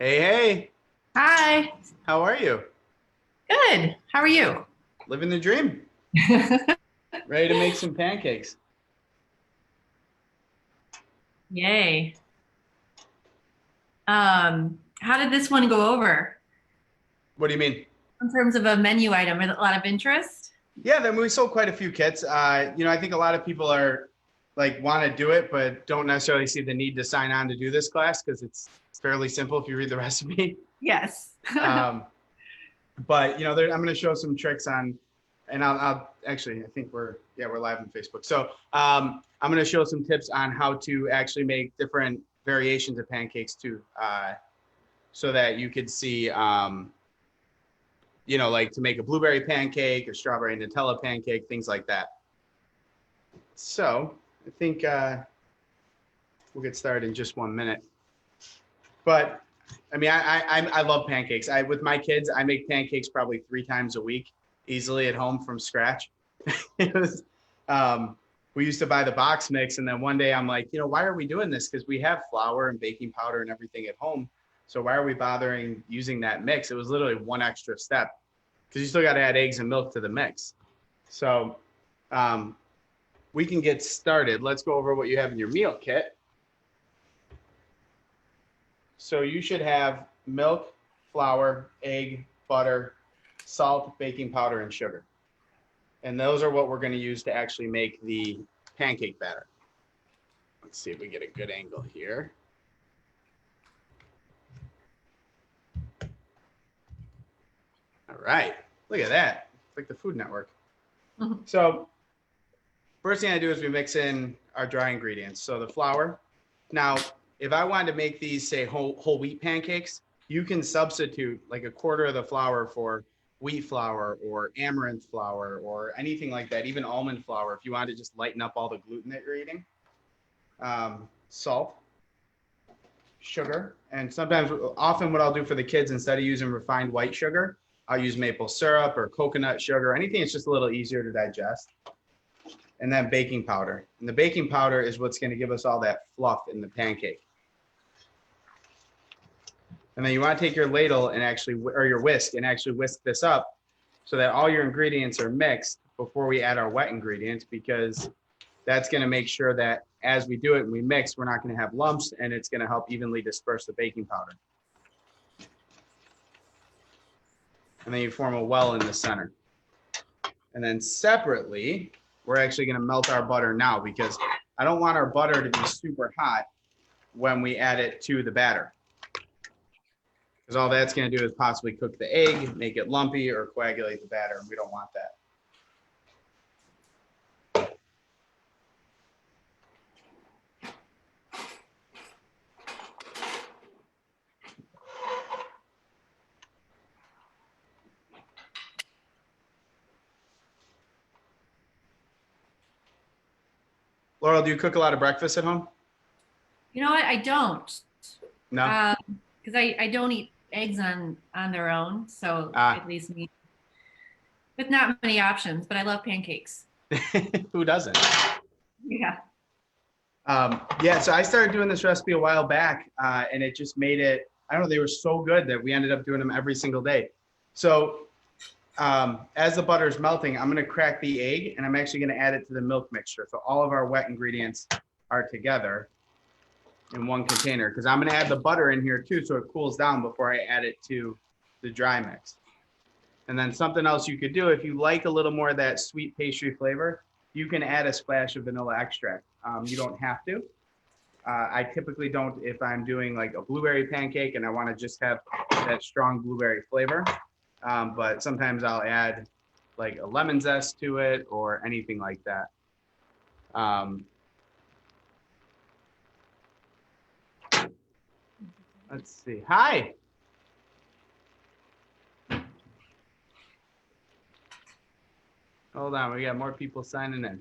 Hey, hey, Hi. how are you? Good. How are you? Living the dream. Ready to make some pancakes. Yay. How did this one go over What do you mean? in terms of a menu item? A lot of interest? Yeah, then we sold quite a few kits. I think a lot of people are like want to do it, but don't necessarily see the need to sign on to do this class because it's fairly simple if you read the recipe. Yes. Um, but I'm going to show some tricks on, and I'll actually, I think we're live on Facebook. So I'm going to show some tips on how to actually make different variations of pancakes too, so that you could see, like to make a blueberry pancake or strawberry Nutella pancake, things like that. So I think we'll get started in just 1 minute. But I mean, I love pancakes. With my kids, I make pancakes probably 3 times a week, easily at home from scratch. It was, we used to buy the box mix, and then one day I'm like, why are we doing this? Because we have flour and baking powder and everything at home. So why are we bothering using that mix? It was literally one extra step because you still got to add eggs and milk to the mix. So we can get started. Let's go over what you have in your meal kit. So you should have milk, flour, egg, butter, salt, baking powder, and sugar. And those are what we're going to use to actually make the pancake batter. Let's see if we get a good angle here. All right, look at that. It's like the Food Network. Mhm. So first thing I do is we mix in our dry ingredients. So the flour. Now, if I wanted to make these, say, whole wheat pancakes, you can substitute like a quarter of the flour for wheat flour or amaranth flour or anything like that, even almond flour, if you want to just lighten up all the gluten that you're eating. Salt, sugar, and often what I'll do for the kids, instead of using refined white sugar, I'll use maple syrup or coconut sugar, anything that's just a little easier to digest. And then baking powder. And the baking powder is what's going to give us all that fluff in the pancake. And then you want to take your ladle and or your whisk and actually whisk this up so that all your ingredients are mixed before we add our wet ingredients, because that's going to make sure that as we do it and we mix, we're not going to have lumps, and it's going to help evenly disperse the baking powder. And then you form a well in the center. And then separately, we're actually going to melt our butter now, because I don't want our butter to be super hot when we add it to the batter, because all that's going to do is possibly cook the egg, make it lumpy, or coagulate the batter, and we don't want that. Laurel, do you cook a lot of breakfast at home? You know what? I don't. No? Because I don't eat eggs on their own, so Ah, it leaves me with not many options, but I love pancakes. who doesn't? Yeah. Yeah, so I started doing this recipe a while back, and it just made it, I don't know, they were so good that we ended up doing them every single day. So as the butter is melting, I'm going to crack the egg, and I'm actually going to add it to the milk mixture. So all of our wet ingredients are together in one container, because I'm going to add the butter in here too, so it cools down before I add it to the dry mix. And then something else you could do, if you like a little more of that sweet pastry flavor, you can add a splash of vanilla extract. You don't have to. I typically don't if I'm doing like a blueberry pancake and I want to just have that strong blueberry flavor. But sometimes I'll add like a lemon zest to it or anything like that. Let's see. Hi. Hold on. We got more people signing in.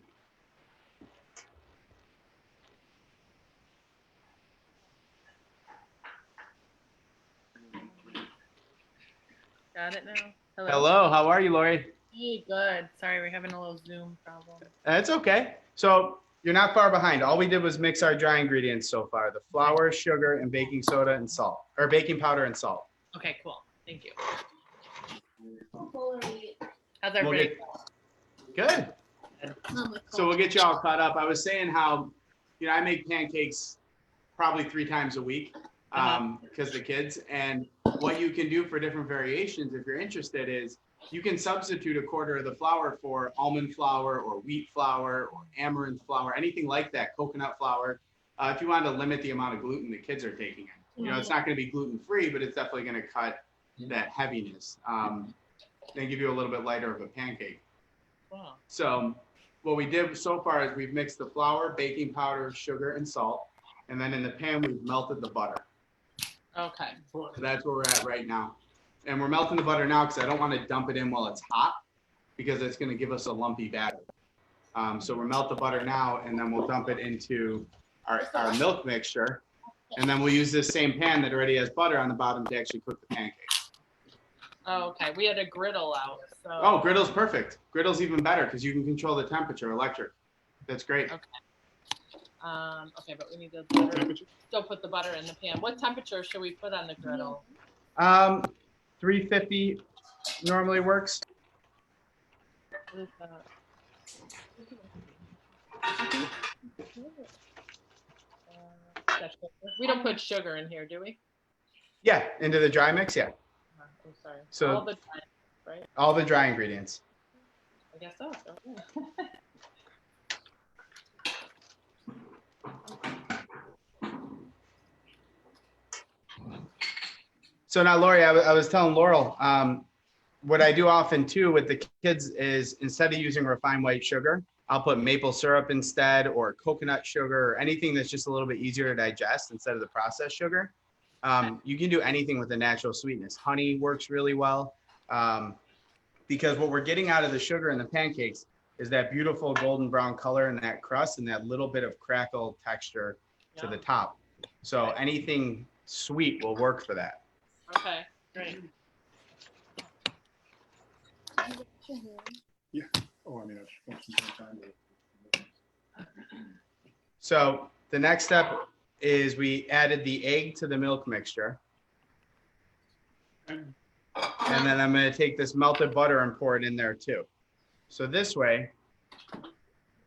Got it now. Hello. Hello. How are you, Lori? Hey, good. Sorry, we're having a little Zoom problem. That's okay. So You're not far behind. All we did was mix our dry ingredients so far: the flour, sugar, and baking soda and salt, or baking powder and salt. Okay, cool. Thank you. We'll How's We'll everybody? Good. So we'll get you all caught up. I was saying how, I make pancakes probably 3 times a week because the kids. And what you can do for different variations, if you're interested, is you can substitute a quarter of the flour for almond flour or wheat flour or amaranth flour, anything like that, coconut flour. If you wanted to limit the amount of gluten the kids are taking in. It's not going to be gluten-free, but it's definitely going to cut that heaviness. And give you a little bit lighter of a pancake. Wow. So what we did so far is we've mixed the flour, baking powder, sugar, and salt. And then in the pan, we've melted the butter. Okay. So that's where we're at right now. And we're melting the butter now because I don't want to dump it in while it's hot because it's going to give us a lumpy batter. So we'll melt the butter now, and then we'll dump it into our milk mixture. And then we'll use this same pan that already has butter on the bottom to actually cook the pancakes. Oh, okay. We had a griddle out. So. Oh, griddle's perfect. Griddle's even better because you can control the temperature, electric. That's great. Okay. Okay, but we need the butter. Still put the butter in the pan. What temperature should we put on the griddle? 350 normally works. What is that? We don't put sugar in here, do we? Yeah, into the dry mix, yeah. I'm sorry. So all the time, right? all the dry ingredients. I guess so. So now, Lori, I was telling Laurel, what I do often too with the kids is instead of using refined white sugar, I'll put maple syrup instead, or coconut sugar, or anything that's just a little bit easier to digest instead of the processed sugar. You can do anything with a natural sweetness. Honey works really well because what we're getting out of the sugar in the pancakes is that beautiful golden brown color and that crust and that little bit of crackle texture to the top. So anything sweet will work for that. Okay, great. Yeah. Oh, I mean, I spent some time. So the next step is we added the egg to the milk mixture. And then I'm going to take this melted butter and pour it in there too. So this way,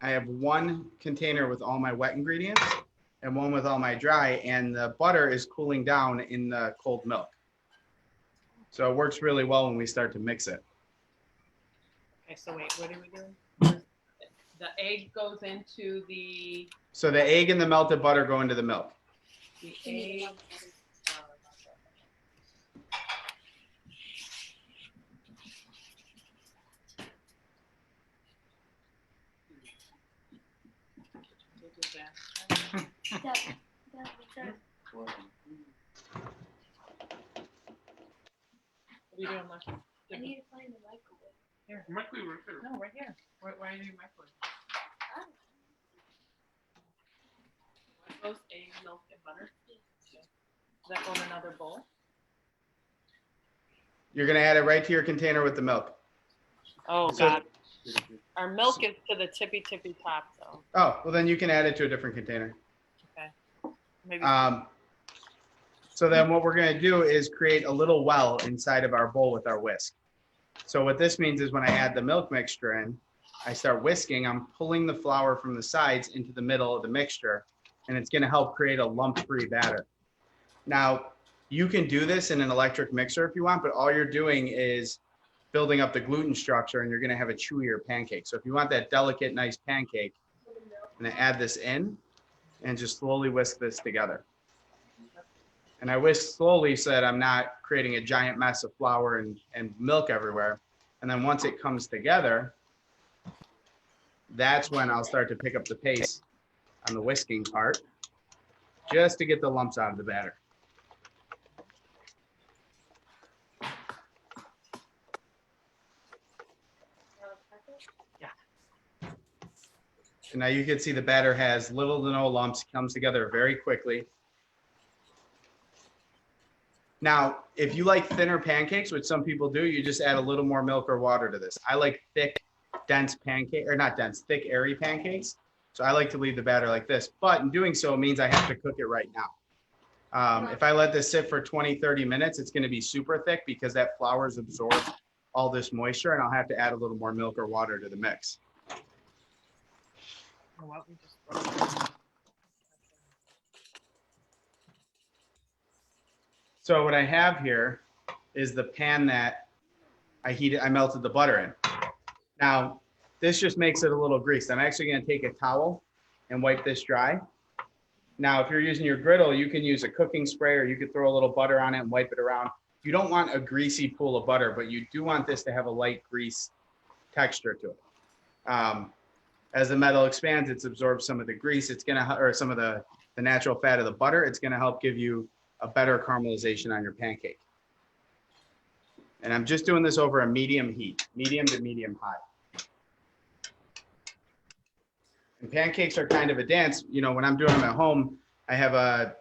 I have one container with all my wet ingredients and one with all my dry, and the butter is cooling down in the cold milk. So it works really well when we start to mix it. Okay, so wait, what are we doing? The egg goes into the So the egg and the melted butter go into the milk. egg. What are you doing, Marcia? I need to find the microwave. Here. Microwave right there. No, right here. Why are you microwave? Toast, egg, milk, and butter. Does that go in another bowl? You're going to add it right to your container with the milk. Oh, So- God. Our milk is to the tippy top, though. Oh, well then you can add it to a different container. Okay. Maybe. So then what we're going to do is create a little well inside of our bowl with our whisk. So what this means is when I add the milk mixture in, I start whisking, I'm pulling the flour from the sides into the middle of the mixture, and it's going to help create a lump-free batter. Now, you can do this in an electric mixer if you want, but all you're doing is building up the gluten structure, and you're going to have a chewier pancake. So if you want that delicate, nice pancake, I'm going to add this in and just slowly whisk this together. And I whisk slowly so that I'm not creating a giant mess of flour and milk everywhere. And then once it comes together, that's when I'll start to pick up the pace on the whisking part, just to get the lumps out of the batter. And now you can see the batter has little to no lumps, comes together very quickly. Now, if you like thinner pancakes, which some people do, you just add a little more milk or water to this. I like thick, dense pancake, or not dense, thick, airy pancakes. So I like to leave the batter like this, but in doing so, it means I have to cook it right now. If I let this sit for 20, 30 minutes, it's going to be super thick because that flour's absorbed all this moisture, and I'll have to add a little more milk or water to the mix. You know what, we just- So what I have here is the pan that I melted the butter in. Now, this just makes it a little greased. I'm actually going to take a towel and wipe this dry. Now, if you're using your griddle, you can use a cooking spray, or you could throw a little butter on it and wipe it around. You don't want a greasy pool of butter, but you do want this to have a light grease texture to it. As the metal expands, it's absorbed some of the grease. It's going to, or some of the natural fat of the butter. It's going to help give you a better caramelization on your pancake. And I'm just doing this over a medium heat, medium to medium high. And pancakes are kind of a dance. You know, when I'm doing them at home, I have a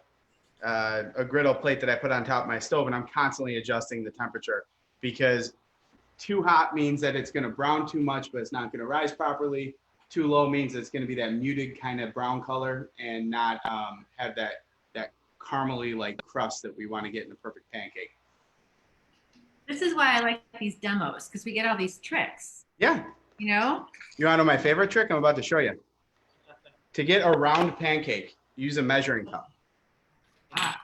griddle plate that I put on top of my stove, and I'm constantly adjusting the temperature, because too hot means that it's going to brown too much, but it's not going to rise properly. Too low means it's going to be that muted kind of brown color and not have that caramely like crust that we want to get in a perfect pancake. This is why I like these demos, because we get all these tricks, Yeah. you know? You want to know my favorite trick? I'm about to show you. To get a round pancake, use a measuring cup. Ah,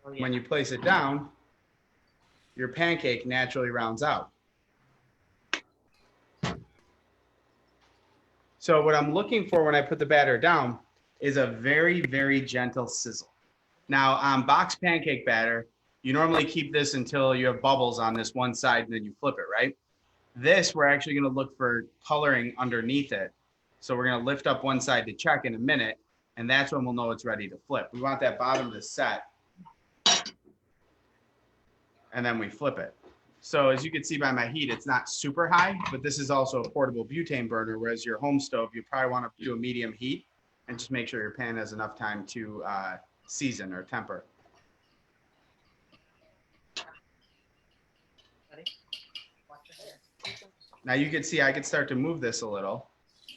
Oh, yeah. When you place it down, your pancake naturally rounds out. So what I'm looking for when I put the batter down is a very, very gentle sizzle. Now, on box pancake batter, you normally keep this until you have bubbles on this one side and then you flip it, right? This, we're actually going to look for coloring underneath it. So we're going to lift up one side to check in a minute, and that's when we'll know it's ready to flip. We want that bottom to set, and then we flip it. So as you can see by my heat, it's not super high, but this is also a portable butane burner, whereas your home stove, you probably want to do a medium heat and just make sure your pan has enough time to season or temper. Ready? Watch your hair. Now you can see I could start to move this a little,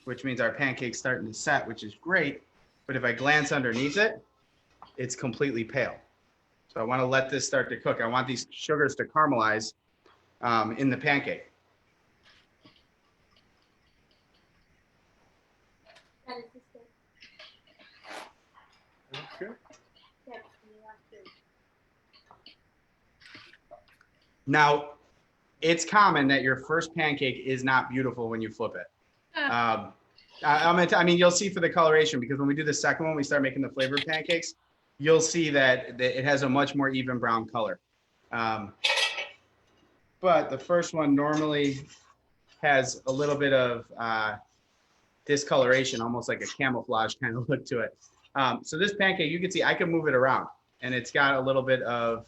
which means our pancake's starting to set, which is great. But if I glance underneath it, it's completely pale. So I want to let this start to cook. I want these sugars to caramelize in the pancake. That is the step. Okay. Steps you have to. Now, it's common that your first pancake is not beautiful when you flip it. I mean, you'll see for the coloration, because when we do the second one, we start making the flavored pancakes, you'll see that it has a much more even brown color. But the first one normally has a little bit of discoloration, almost like a camouflage kind of look to it. So this pancake, you can see I can move it around, and it's got a little bit of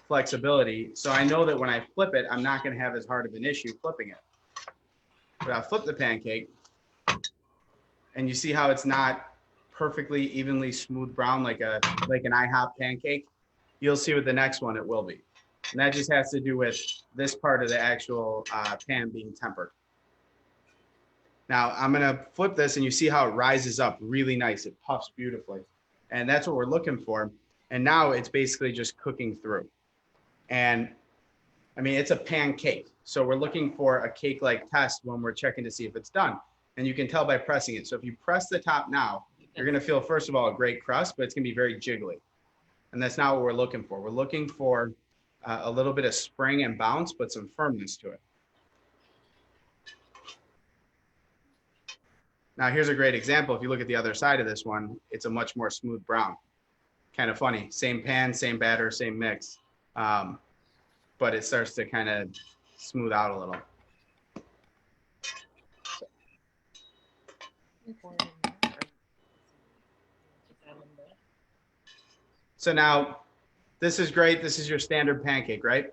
flexibility. So I know that when I flip it, I'm not going to have as hard of an issue flipping it. But I'll flip the pancake, and you see how it's not perfectly evenly smooth brown like an IHOP pancake. You'll see with the next one it will be. And that just has to do with this part of the actual pan being tempered. Now I'm gonna flip this, and you see how it rises up really nice. It puffs beautifully. And that's what we're looking for. And now it's basically just cooking through. And I mean, it's a pancake. So we're looking for a cake-like test when we're checking to see if it's done. And you can tell by pressing it. So if you press the top now, you're gonna feel, first of all, a great crust, but it's gonna be very jiggly. And that's not what we're looking for. We're looking for a little bit of spring and bounce, but some firmness to it. Now here's a great example. If you look at the other side of this one, it's a much more smooth brown. Kind of funny, same pan, same batter, same mix. But it starts to kind of smooth out a little. So now this is great. This is your standard pancake, right?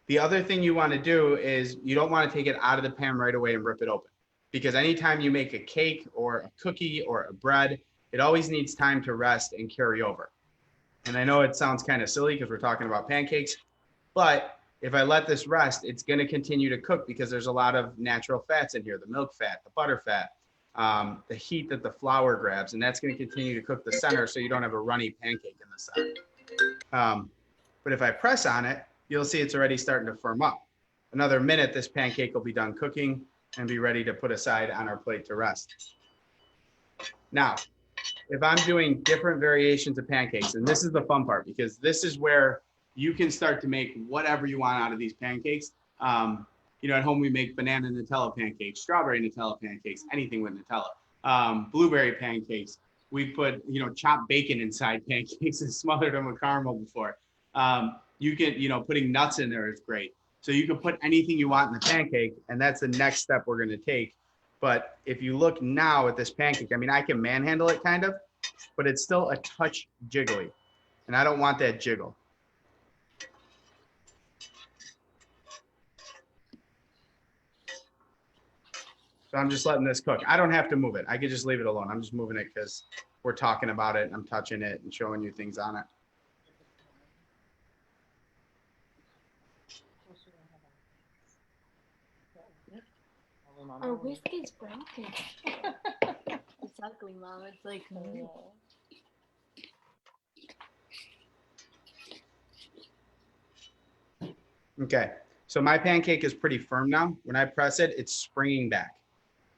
The other thing you want to do is you don't want to take it out of the pan right away and rip it open, because anytime you make a cake or a cookie or a bread, it always needs time to rest and carry over. And I know it sounds kind of silly because we're talking about pancakes, but if I let this rest, it's going to continue to cook because there's a lot of natural fats in here, the milk fat, the butter fat. the heat that the flour grabs, and that's going to continue to cook the center so you don't have a runny pancake in the center. But if I press on it, you'll see it's already starting to firm up. Another minute, this pancake will be done cooking and be ready to put aside on our plate to rest. Now, if I'm doing different variations of pancakes, and this is the fun part, because this is where you can start to make whatever you want out of these pancakes. You know, at home we make banana Nutella pancakes, strawberry Nutella pancakes, anything with Nutella. Blueberry pancakes. We put, you know, chopped bacon inside pancakes and smothered them with caramel before. You can, you know, putting nuts in there is great. So you can put anything you want in the pancake, and that's the next step we're going to take. But if you look now at this pancake, I mean, I can manhandle it kind of, but it's still a touch jiggly, and I don't want that jiggle. So I'm just letting this cook. I don't have to move it. I could just leave it alone. I'm just moving it because we're talking about it and I'm touching it and showing you things on it. Our whisk is broken. It's ugly, Mom. It's like. Okay, so my pancake is pretty firm now. When I press it, it's springing back.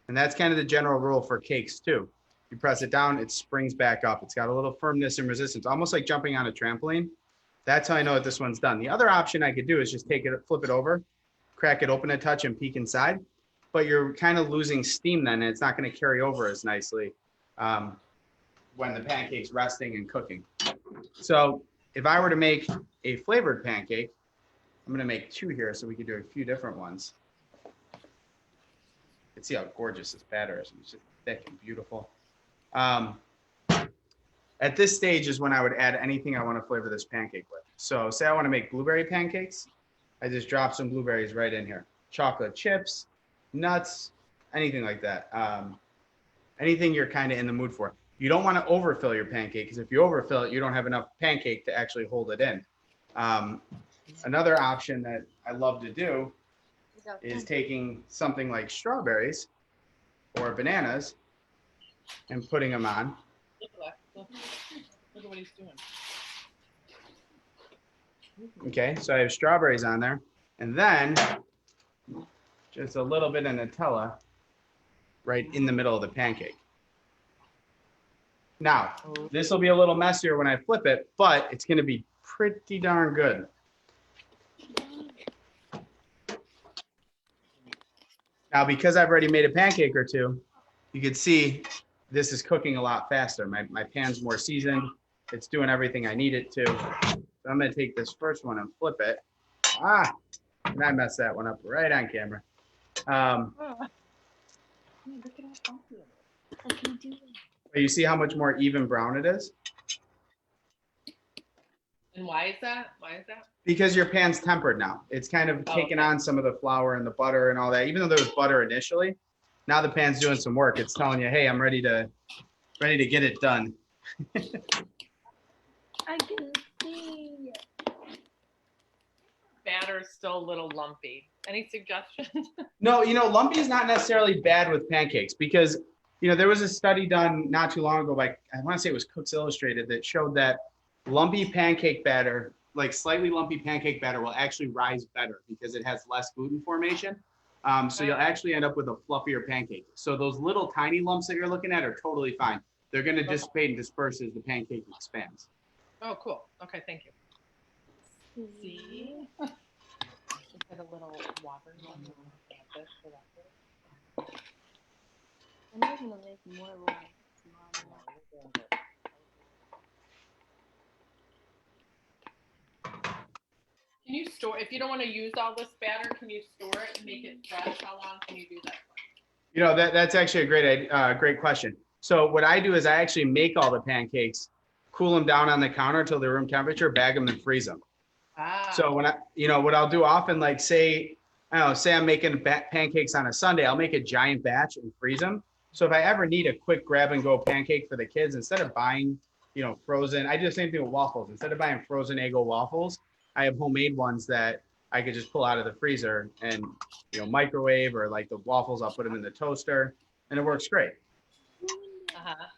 And that's kind of the general rule for cakes too. You press it down, it springs back up. It's got a little firmness and resistance, almost like jumping on a trampoline. That's how I know that this one's done. The other option I could do is just take it, flip it over, crack it open a touch and peek inside. But you're kind of losing steam then, and it's not going to carry over as nicely when the pancake's resting and cooking. So if I were to make a flavored pancake, I'm going to make two here so we can do a few different ones. You can see how gorgeous this batter is. It's just thick and beautiful. At this stage is when I would add anything I want to flavor this pancake with. So say I want to make blueberry pancakes. I just drop some blueberries right in here. Chocolate chips, nuts, anything like that. Anything you're kind of in the mood for. You don't want to overfill your pancake, because if you overfill it, you don't have enough pancake to actually hold it in. Another option that I love to do is taking something like strawberries or bananas and putting them on. Look at what he's doing. Okay, so I have strawberries on there, and then just a little bit of Nutella right in the middle of the pancake. Now, this will be a little messier when I flip it, but it's going to be pretty darn good. Now, because I've already made a pancake or two, you can see this is cooking a lot faster. My pan's more seasoned. It's doing everything I need it to. So I'm going to take this first one and flip it. And I messed that one up right on camera. But you see how much more even brown it is? And why is that? Why is that? Because your pan's tempered now. It's kind of taken on some of the flour and the butter and all that. Even though there was butter initially, now the pan's doing some work. It's telling you, hey, I'm ready to get it done. I can see. Batter's still a little lumpy. Any suggestions? No, lumpy is not necessarily bad with pancakes, because, there was a study done not too long ago by, I want to say it was Cooks Illustrated, that showed that lumpy pancake batter, like slightly lumpy pancake batter, will actually rise better because it has less gluten formation. So you'll actually end up with a fluffier pancake. So those little tiny lumps that you're looking at are totally fine. They're going to dissipate and disperse as the pancake expands. Oh, cool. Okay, thank you. See? Just put a little water on the canvas for that. I'm not gonna make more ones. Can you store, if you don't want to use all this batter, can you store it and make it fresh? How long can you do that for? That's actually a great question. So what I do is I actually make all the pancakes, cool them down on the counter till they're room temperature, bag them and freeze them. So when what I'll do often, like say I'm making pancakes on a Sunday, I'll make a giant batch and freeze them. So if I ever need a quick grab and go pancake for the kids, instead of buying, frozen, I do the same thing with waffles. Instead of buying frozen Eggo waffles, I have homemade ones that I could just pull out of the freezer and, microwave, or like the waffles, I'll put them in the toaster and it works great.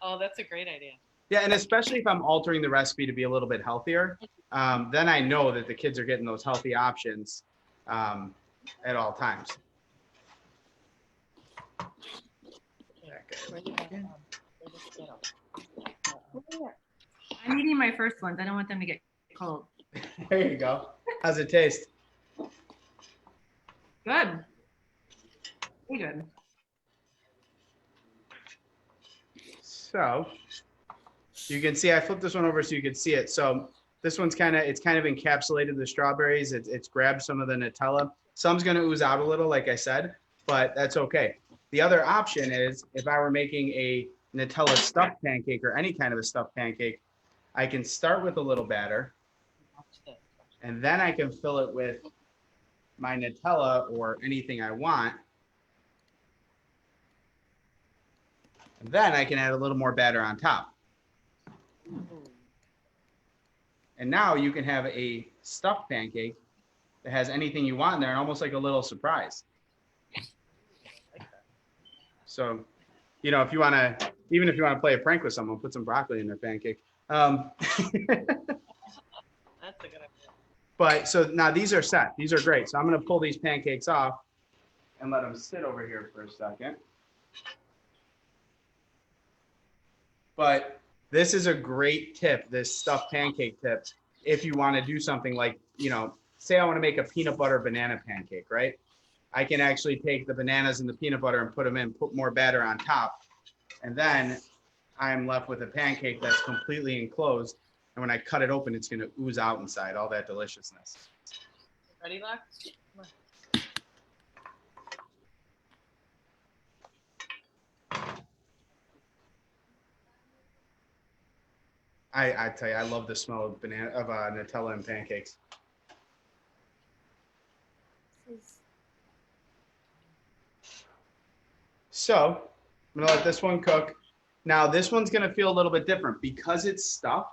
Oh, that's a great idea. Yeah, and especially if I'm altering the recipe to be a little bit healthier, then I know that the kids are getting those healthy options at all times. Where did that, where did it go? I'm eating my first ones. I don't want them to get cold. There you go. How's it taste? Good. Very good. So you can see I flipped this one over so you can see it. So this one's kind of encapsulated the strawberries. It's grabbed some of the Nutella. Some's going to ooze out a little, like I said, but that's okay. The other option is if I were making a Nutella stuffed pancake or any kind of a stuffed pancake, I can start with a little batter and then I can fill it with my Nutella or anything I want. And then I can add a little more batter on top. And now you can have a stuffed pancake that has anything you want in there and almost like a little surprise. So, you know, if you want to, even if you want to play a prank with someone, put some broccoli in their pancake. That's a good idea. But so now these are set. These are great. So I'm going to pull these pancakes off and let them sit over here for a second. But this is a great tip, this stuffed pancake tip, if you want to do something like, you know, say I want to make a peanut butter banana pancake, right? I can actually take the bananas and the peanut butter and put them in, put more batter on top. And then I'm left with a pancake that's completely enclosed. And when I cut it open, it's going to ooze out inside all that deliciousness. Ready, Lex? Come on. I tell you, I love the smell of Nutella and pancakes. So I'm gonna let this one cook. Now this one's gonna feel a little bit different because it's stuffed.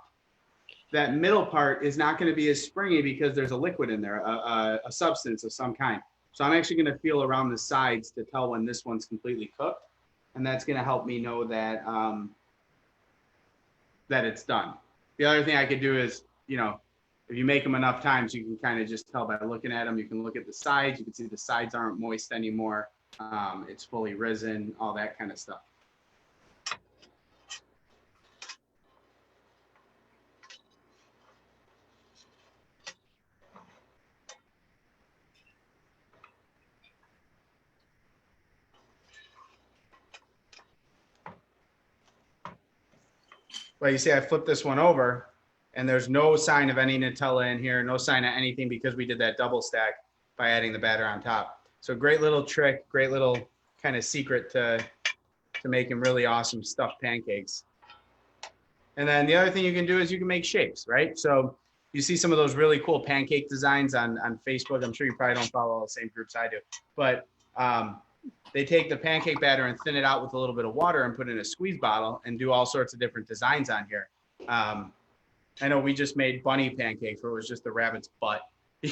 That middle part is not gonna be as springy because there's a liquid in there, a substance of some kind. So I'm actually gonna feel around the sides to tell when this one's completely cooked, and that's gonna help me know that that it's done. The other thing I could do is, you know, if you make them enough times, you can kind of just tell by looking at them. You can look at the sides. You can see the sides aren't moist anymore. It's fully risen, all that kind of stuff. Well, you see, I flipped this one over and there's no sign of any Nutella in here, no sign of anything because we did that double stack by adding the batter on top. So great little trick, great little kind of secret to making really awesome stuffed pancakes. And then the other thing you can do is you can make shapes, right? So you see some of those really cool pancake designs on Facebook. I'm sure you probably don't follow all the same groups I do, but they take the pancake batter and thin it out with a little bit of water and put it in a squeeze bottle and do all sorts of different designs on here. I know we just made bunny pancakes where it was just the rabbit's butt, you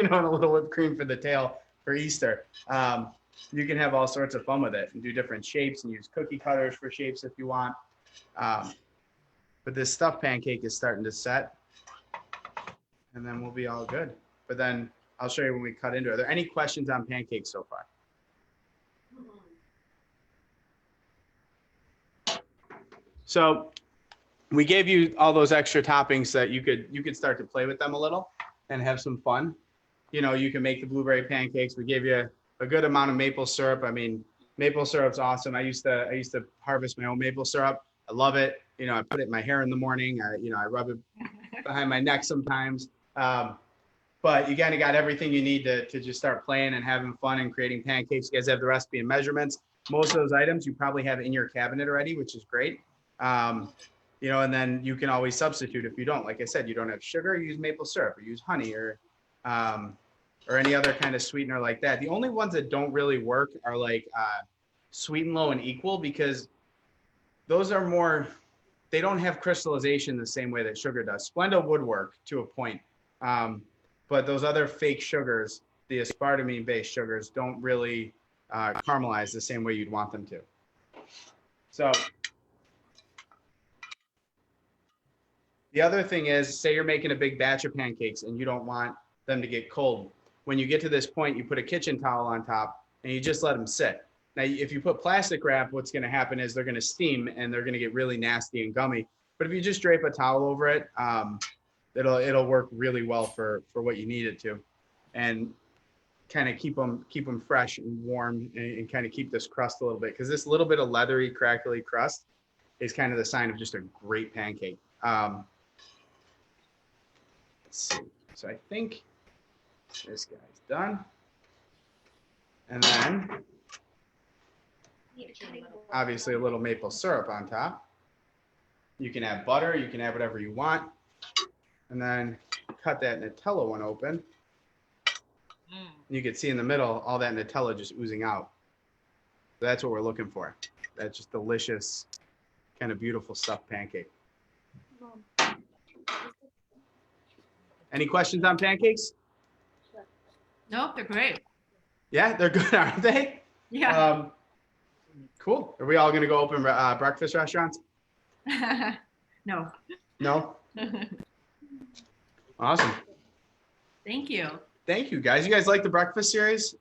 know, and a little whipped cream for the tail for Easter. You can have all sorts of fun with it and do different shapes and use cookie cutters for shapes if you want. But this stuffed pancake is starting to set and then we'll be all good. But then I'll show you when we cut into it. Are there any questions on pancakes so far? So we gave you all those extra toppings so that you could start to play with them a little and have some fun. You know, you can make the blueberry pancakes. We gave you a good amount of maple syrup. I mean, maple syrup's awesome. I used to harvest my own maple syrup. I love it. You know, I put it in my hair in the morning. I rub it behind my neck sometimes. But you kind of got everything you need to just start playing and having fun and creating pancakes. You guys have the recipe and measurements. Most of those items you probably have in your cabinet already, which is great. You know, and then you can always substitute if you don't. Like I said, you don't have sugar, use maple syrup or use honey or any other kind of sweetener like that. The only ones that don't really work are like Sweet and Low and Equal because those are more, they don't have crystallization the same way that sugar does. Splenda would work to a point. But those other fake sugars, the aspartame-based sugars, don't really caramelize the same way you'd want them to. So The other thing is, say you're making a big batch of pancakes and you don't want them to get cold. When you get to this point, you put a kitchen towel on top and you just let them sit. Now, if you put plastic wrap, what's going to happen is they're going to steam and they're going to get really nasty and gummy. But if you just drape a towel over it, it'll work really well for what you need it to, and kind of keep them fresh and warm, and kind of keep this crust a little bit, because this little bit of leathery, crackly crust is kind of the sign of just a great pancake. Let's see. So I think this guy's done, and then obviously a little maple syrup on top. You can have butter, you can have whatever you want. And then cut that Nutella one open. You can see in the middle, all that Nutella just oozing out. So that's what we're looking for. That's just delicious, kind of beautiful stuffed pancake. Any questions on pancakes? Nope, they're great. Yeah, they're good, aren't they? Yeah. Cool. Are we all going to go open breakfast restaurants? No. No? Awesome. Thank you. Thank you, guys. You guys like the breakfast series?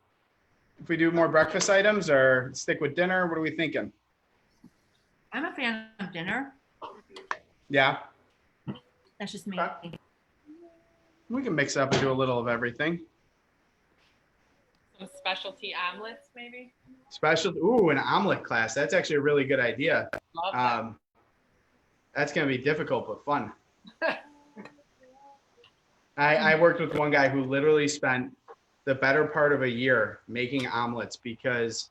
If we do more breakfast items or stick with dinner, what are we thinking? I'm a fan of dinner. Yeah, That's just me. Okay. We can mix it up and do a little of everything. Some specialty omelets, maybe? Ooh, an omelet class. That's actually a really good idea. Love that. That's going to be difficult, but fun. I worked with one guy who literally spent the better part of a year making omelets because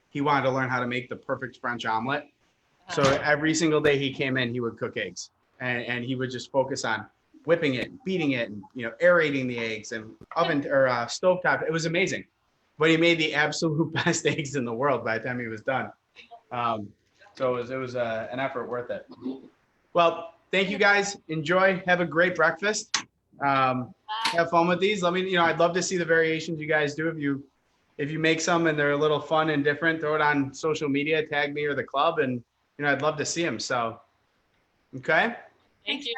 he wanted to learn how to make the perfect French omelet. So every single day he came in, he would cook eggs, and he would just focus on whipping it, beating it, and aerating the eggs, and oven or stovetop. It was amazing, but he made the absolute best eggs in the world by the time he was done. So it was an effort worth it. Well, thank you guys. Enjoy. Have a great breakfast. Have fun with these. Let me, I'd love to see the variations you guys do. If you make some and they're a little fun and different, throw it on social media, tag me or the club, and I'd love to see them. So, okay. Thank you.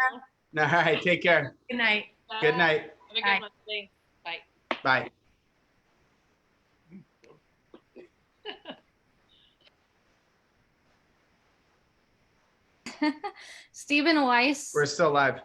All right. Take care. Good night. Good night. Have a good Bye. one. Thanks. Bye. Bye. Stephen Weiss. We're still live.